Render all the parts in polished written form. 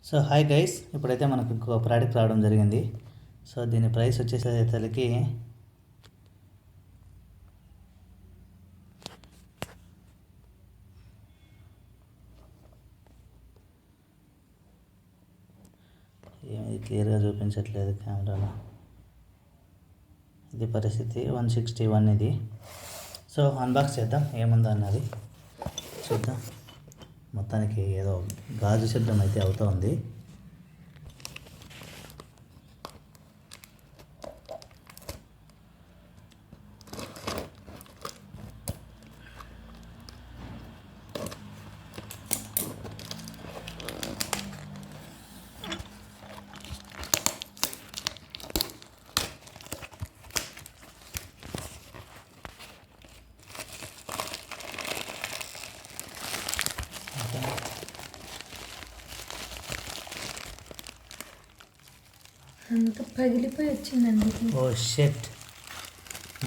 So hi guys, ఇప్పుడైతే మనకు ఇంకో ప్రోడక్ట్ రావడం జరిగింది. సో దీని ప్రైస్ వచ్చేసరికి ఏమి క్లియర్గా చూపించట్లేదు కెమెరాలో. ఇది పరిస్థితి 161 ఇది. సో అన్బాక్స్ చేద్దాం ఏముందో అన్నది చూద్దాం. మొత్తానికి ఏదో గాజు శబ్దం అయితే అవుతూ ఉంది. అంత పగిలిపోయి వచ్చిందండి. ఓ షెట్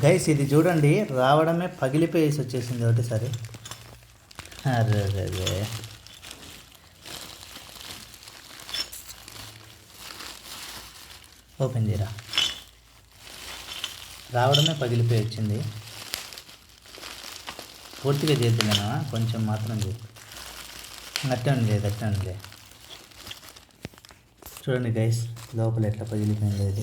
గైస్, ఇది చూడండి, రావడమే పగిలిపోయేసి వచ్చేసింది ఒకటేసారి. అరే ఓపెన్ చేయరా, రావడమే పగిలిపోయి వచ్చింది. పూర్తిగా చేద్దామా, కొంచెం మాత్రం చేద్దాం. అట్టే ఉంది. చూడండి గైస్, లోపల ఎట్లా పగిలిపోయిందో. ఇది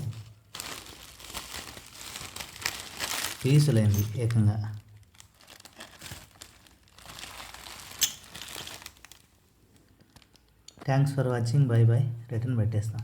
పీసులైంది ఏకంగా. Thanks for watching. By return పెట్టేస్తాం.